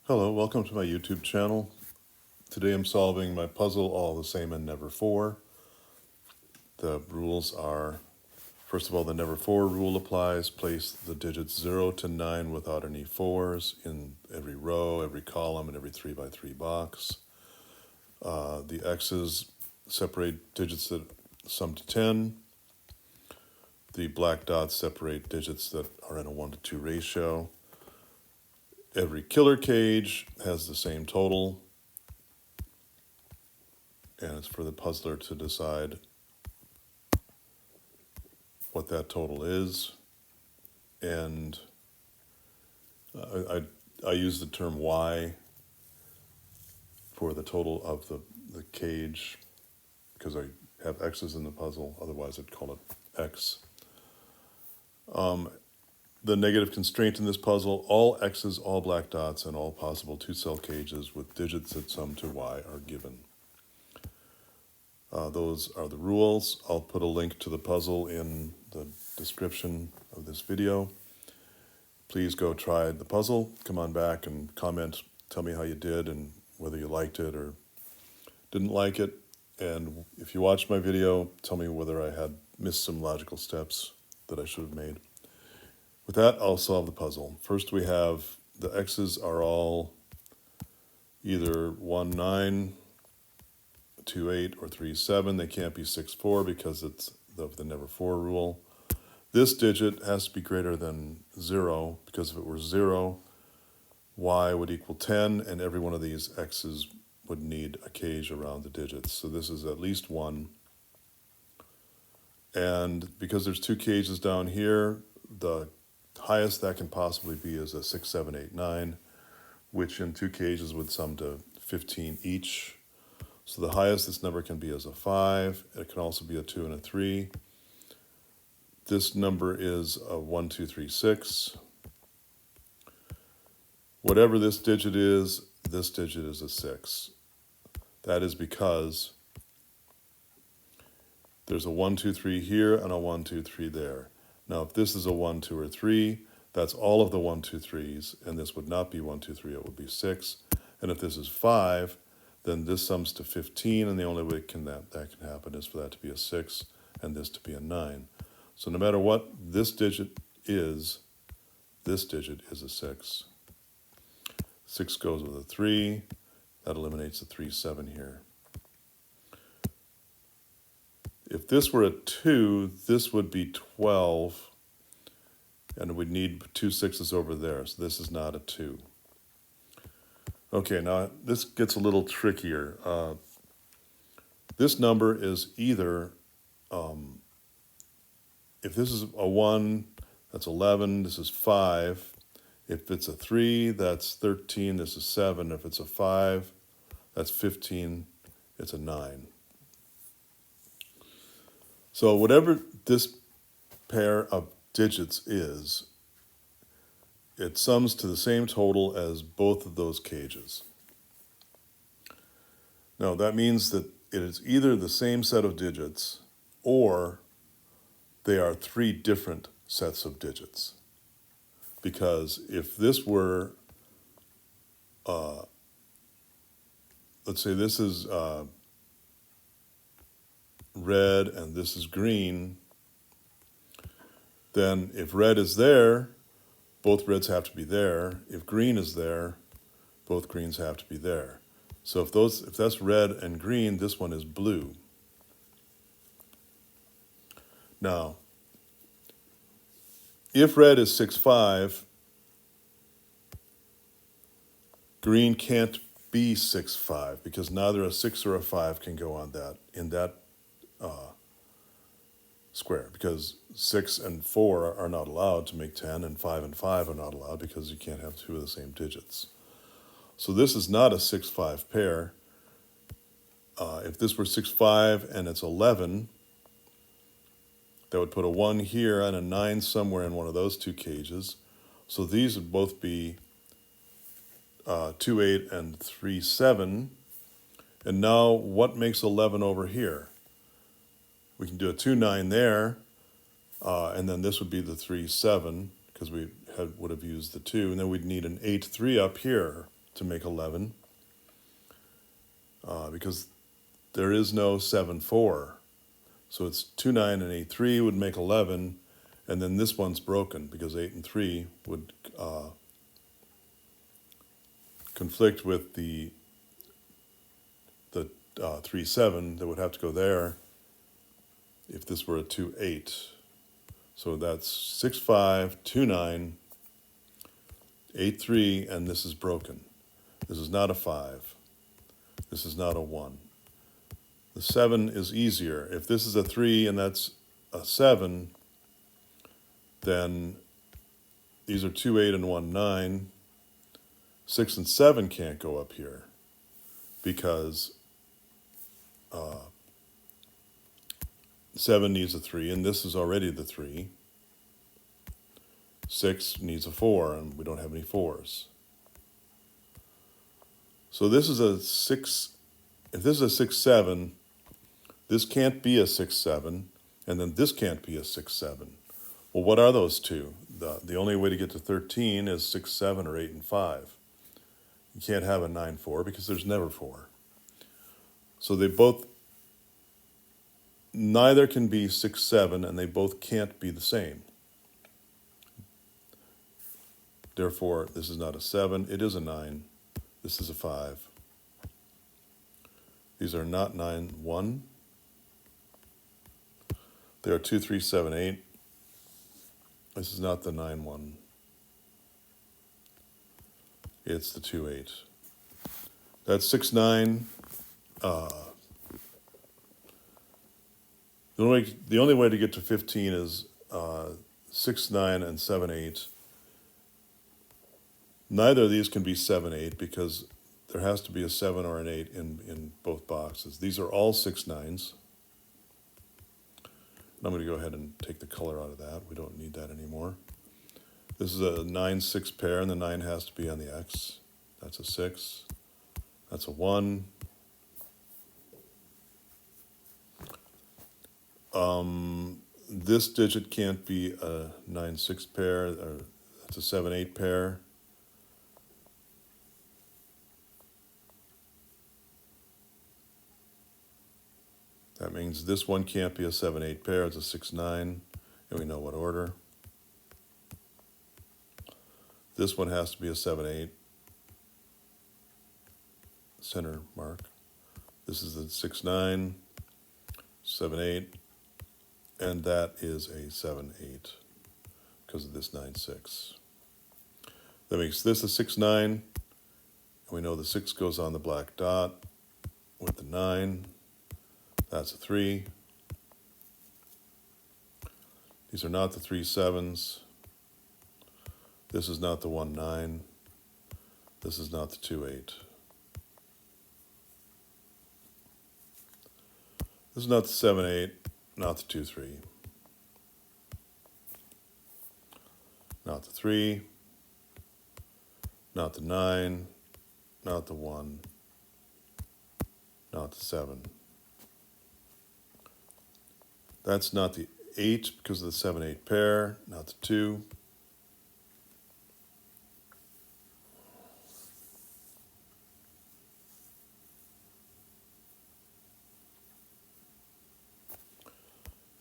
Hello, welcome to my YouTube channel. Today I'm solving my puzzle All the Same and Never 4. The rules are, first of all, the Never 4 rule applies. Place the digits 0 to 9 without any 4s in every row, every column, and every 3 by 3 box. The X's separate digits that sum to 10. The black dots separate digits that are in a 1 to 2 ratio. Every killer cage has the same total, and it's for the puzzler to decide what that total is. And I use the term Y for the total of the cage because I have X's in the puzzle, otherwise I'd call it X. The negative constraint in this puzzle, all X's, all black dots, and all possible two-cell cages with digits that sum to Y are given. Those are the rules. I'll put a link to the puzzle in the description of this video. Please go try the puzzle. Come on back and comment. Tell me how you did and whether you liked it or didn't like it. And if you watched my video, tell me whether I had missed some logical steps that I should have made. With that, I'll solve the puzzle. First, we have the X's are all either 1, 9, 2, 8, or 3, 7. They can't be 6, 4 because it's of the never 4 rule. This digit has to be greater than 0 because if it were 0, Y would equal 10, and every one of these X's would need a cage around the digits. So this is at least 1. And because there's 2 cages down here, the highest that can possibly be is a 6, 7, 8, 9, which in 2 cages would sum to 15 each. So the highest this number can be is a 5. It can also be a 2 and a 3. This number is a 1, 2, 3, 6. Whatever this digit is a 6. That is because there's a 1, 2, 3 here and a 1, 2, 3 there. Now, if this is a 1, 2, or 3, that's all of the 1, 2, 3s, and this would not be 1, 2, 3, it would be 6. And if this is 5, then this sums to 15, and the only way that can happen is for that to be a 6 and this to be a 9. So no matter what this digit is a 6. 6 goes with a 3. That eliminates the 3, 7 here. If this were a 2, this would be 12, and we'd need 2 6s over there, so this is not a 2. Okay, now this gets a little trickier. This number is either, if this is a 1, that's 11, this is 5. If it's a 3, that's 13, this is 7. If it's a 5, that's 15, it's a 9. So whatever this pair of digits is, it sums to the same total as both of those cages. Now that means that it is either the same set of digits or they are 3 different sets of digits. Because if this were, let's say this is red and this is green, then if red is there, both reds have to be there. If green is there, both greens have to be there. So if that's red and green, this one is blue. Now, if red is 6, 5, green can't be 6, 5 because neither a 6 or a 5 can go on that in that square, because 6 and 4 are not allowed to make 10, and 5 and 5 are not allowed because you can't have 2 of the same digits. So this is not a 6, 5 pair. If this were 6, 5 and it's 11, that would put a 1 here and a 9 somewhere in one of those 2 cages. So these would both be 2, 8 and 3, 7. And now what makes 11 over here? We can do a 2, 9 there, and then this would be the 3, 7, because we would have used the 2, and then we'd need an 8, 3 up here. to make 11, because there is no 7, 4. So it's 2, 9, and 8, 3 would make 11, and then this one's broken because 8 and 3 would conflict with the 3, 7 that would have to go there if this were a 2, 8. So that's 6, 5, 2, 9, 8, 3, and this is broken. This is not a 5. This is not a 1. The 7 is easier. If this is a 3 and that's a 7, then these are 2, 8, and 1, 9. 6 and 7 can't go up here because 7 needs a 3, and this is already the 3. 6 needs a 4, and we don't have any 4s. So this is a 6. If this is a 6, 7, this can't be a 6, 7, and then this can't be a 6, 7. Well, what are those two? The only way to get to 13 is 6, 7, or 8 and 5. You can't have a 9, 4 because there's never 4. So they both, neither can be 6, 7, and they both can't be the same. Therefore, this is not a 7, it is a 9. This is a 5. These are not 9, 1. They are 2, 3, 7, 8. This is not the 9, 1. It's the 2, 8. That's 6, 9. The only way to get to 15 is 6, 9, and 7, 8. Neither of these can be 7, 8 because there has to be a 7 or an 8 in both boxes. These are all 6, 9s. I'm going to go ahead and take the color out of that. We don't need that anymore. This is a 9, 6 pair, and the 9 has to be on the X. That's a 6. That's a 1. This digit can't be a 9, 6 pair, or that's a 7, 8 pair. That means this one can't be a 7, 8 pair, it's a 6, 9, and we know what order. This one has to be a 7, 8, center mark. This is a 6, 9, 7, 8, and that is a 7, 8 because of this 9, 6. That makes this a 6, 9, and we know the 6 goes on the black dot with the 9. That's a 3. These are not the 3, 7s. This is not the 1, 9. This is not the 2, 8. This is not the 7, 8, not the 2, 3. Not the 3, not the 9, not the 1, not the 7. That's not the 8 because of the 7, 8 pair, not the 2.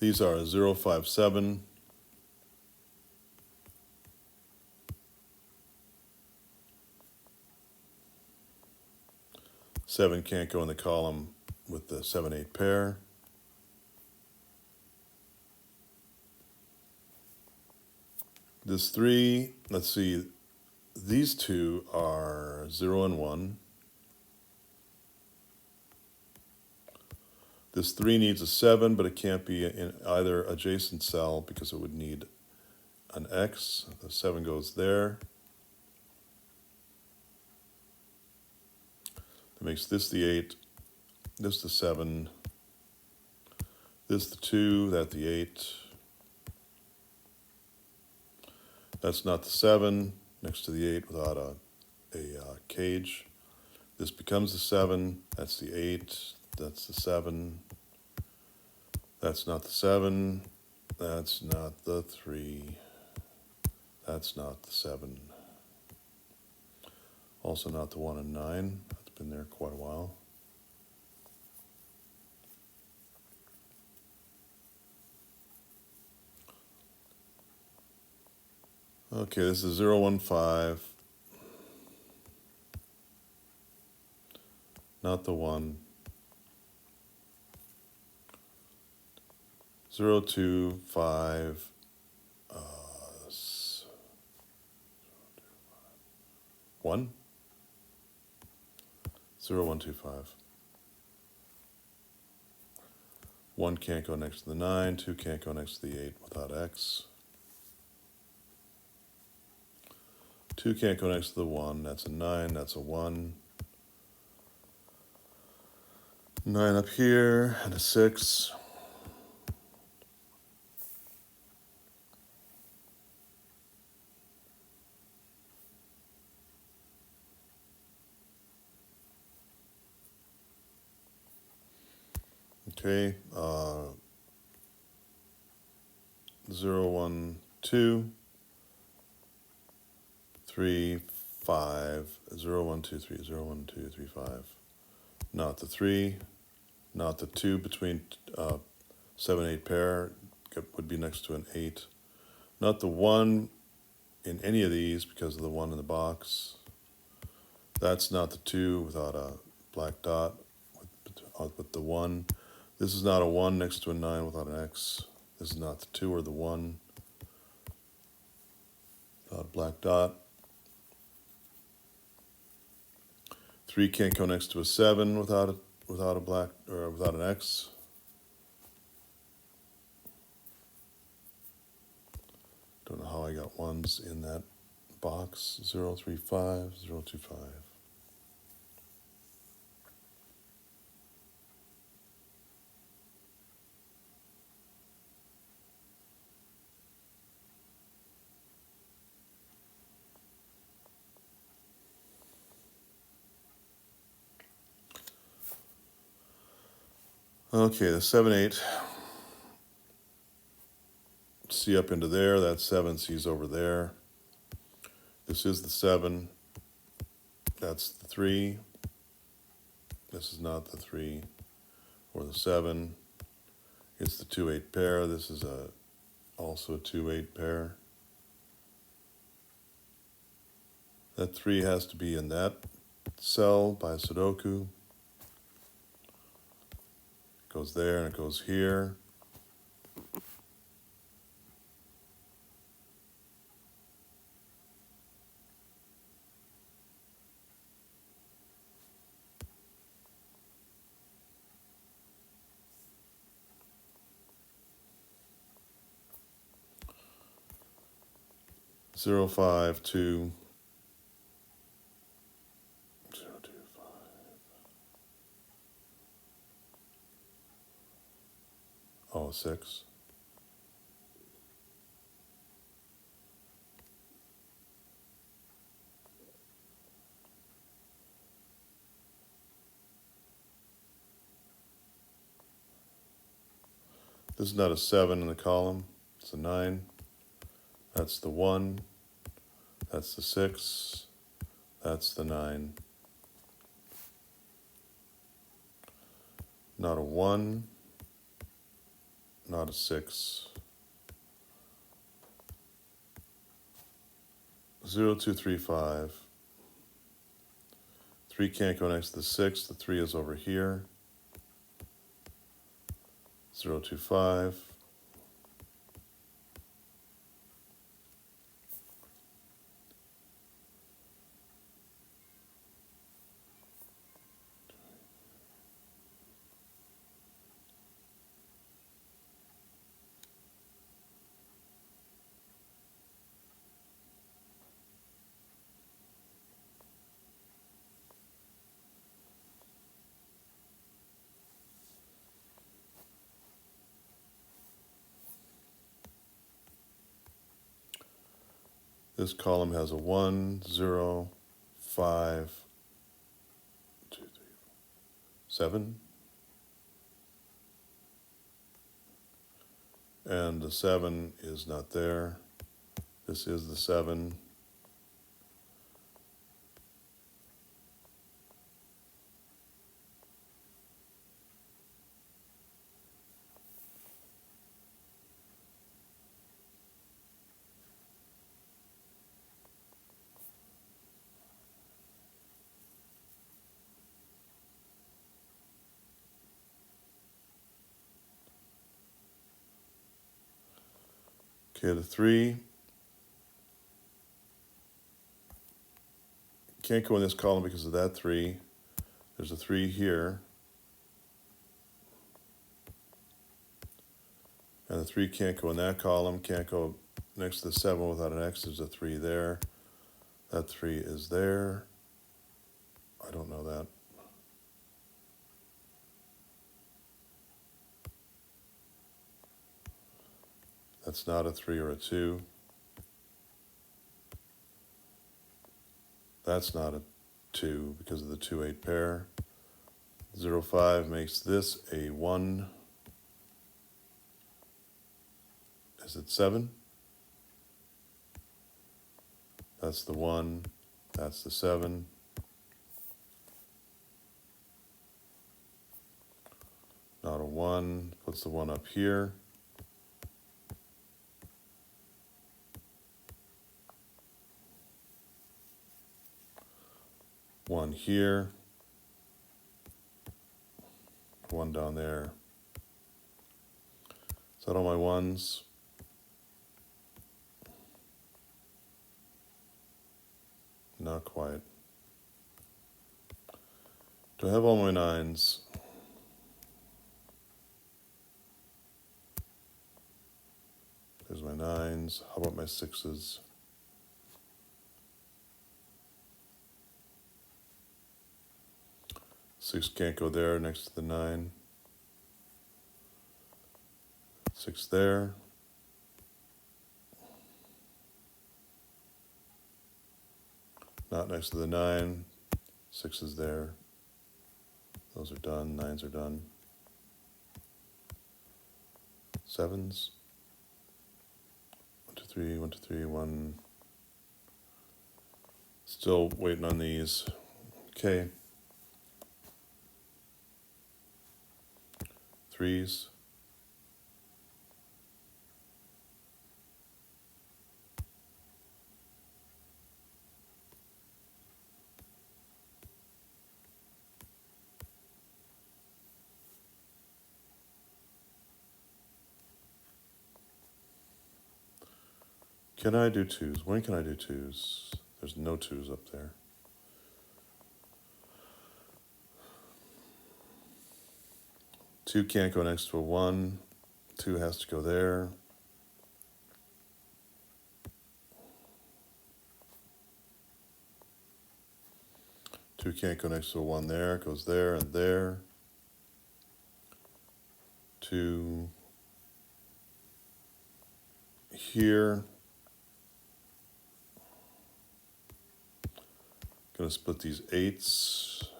These are a 0, 5, 7. Seven can't go in the column with the 7, 8 pair. This 3, let's see, these two are 0 and 1. This 3 needs a 7, but it can't be in either adjacent cell because it would need an X. The 7 goes there. That makes this the 8, this the 7, this the 2, that the 8. That's not the 7 next to the 8 without a cage. This becomes the 7. That's the 8. That's the 7. That's not the 7. That's not the 3. That's not the 7. Also not the 1 and 9. That's been there quite a while. Okay, this is 0, 1, 5. Not the 1. 0, 2, 5. 1. 0, 1, 2, 5. 1 can't go next to the 9. 2 can't go next to the 8 without X. 2 can't go next to the 1. That's a 9. That's a 1. 9 up here and a 6. Okay, 0, 1, 2, 3, 5, 0, 1, 2, 3, 0, 1, 2, 3, 5. Not the 3, not the 2 between 7, 8 pair, would be next to an 8. Not the 1 in any of these because of the 1 in the box. That's not the 2 without a black dot with the 1. This is not a 1 next to a 9 without an X. This is not the 2 or the 1 without a black dot. 3 can't go next to a 7 without a black or without an X. Don't know how I got 1s in that box. 0, 3, 5, 0, 2, 5. Okay, the 7, 8. See up into there, that's 7 sees over there. This is the 7. That's the 3. This is not the 3 or the 7. It's the 2, 8 pair. This is also a 2, 8 pair. That 3 has to be in that cell by Sudoku. It goes there and it goes here. Zero, 5, 2. 0, 2, 5. Oh, 6. This is not a 7 in the column. It's a 9. That's the 1. That's the 6. That's the 9. Not a 1. Not a 6. 0, 2, 3, 5. 3 can't go next to the 6. The 3 is over here. 0, 2, 5. This column has a 1, 0, 5, 2, 3, 7. And the 7 is not there. This is the 7. Okay, the 3 can't go in this column because of that 3. There's a 3 here. And the 3 can't go in that column, can't go next to the 7 without an X. There's a 3 there. That 3 is there. I don't know that. That's not a 3 or a 2. That's not a 2 because of the 2-8 pair. 0, 5 makes this a 1. Is it 7? That's the 1. That's the 7. Not a 1. Puts the 1 up here. One here. 1 down there. Is that all my 1s? Not quite. Do I have all my 9s? There's my 9s. How about my 6s? Six can't go there next to the 9. 6 there. Not next to the 9. 6 is there. Those are done. 9s are done. 7s. 1, 2, 3, 1, 2, 3, 1. Still waiting on these. Okay. 3s. Can I do 2s? When can I do 2s? There's no 2s up there. Two can't go next to a 1. 2 has to go there. Two can't go next to a 1 there. It goes there and there. 2 here. Gonna split these 8s.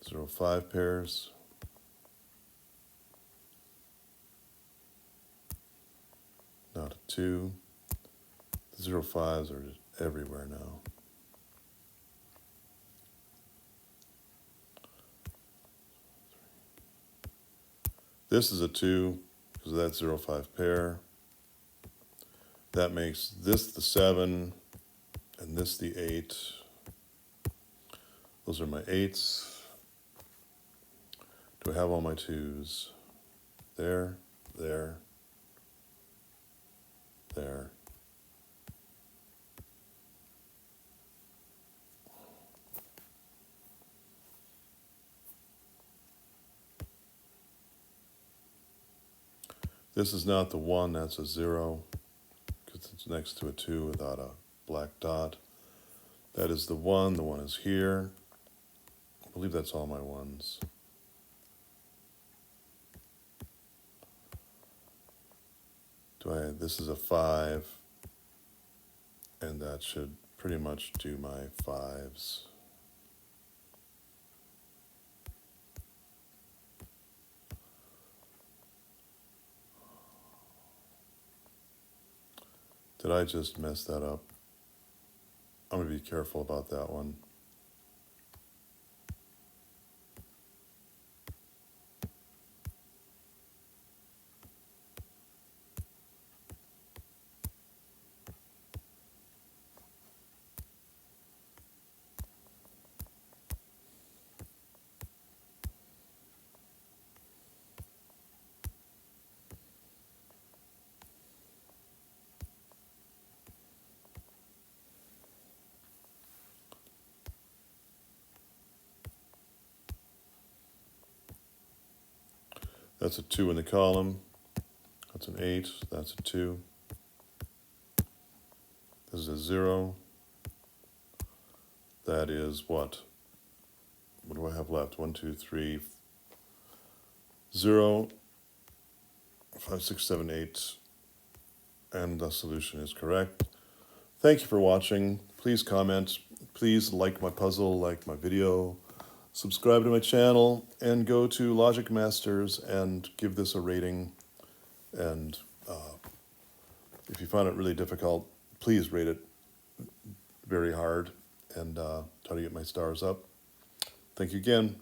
Zero, 5 pairs. Not a 2. The 0, 5s are just everywhere now. This is a 2 because of that 0, 5 pair. That makes this the 7 and this the 8. Those are my 8s. Do I have all my 2s? There, there, there. This is not the 1, that's a 0, because it's next to a 2 without a black dot. That is the 1 is here. I believe that's all my 1s. This is a 5, and that should pretty much do my 5s. Did I just mess that up? I'm going to be careful about that one. That's a 2 in the column. That's an 8. That's a 2. This is a 0. That is what? What do I have left? 1, 2, 3, 0, 5, 6, 7, 8. And the solution is correct. Thank you for watching. Please comment. Please like my puzzle, like my video, subscribe to my channel, and go to Logic Masters and give this a rating. And if you find it really difficult, please rate it very hard and try to get my stars up. Thank you again.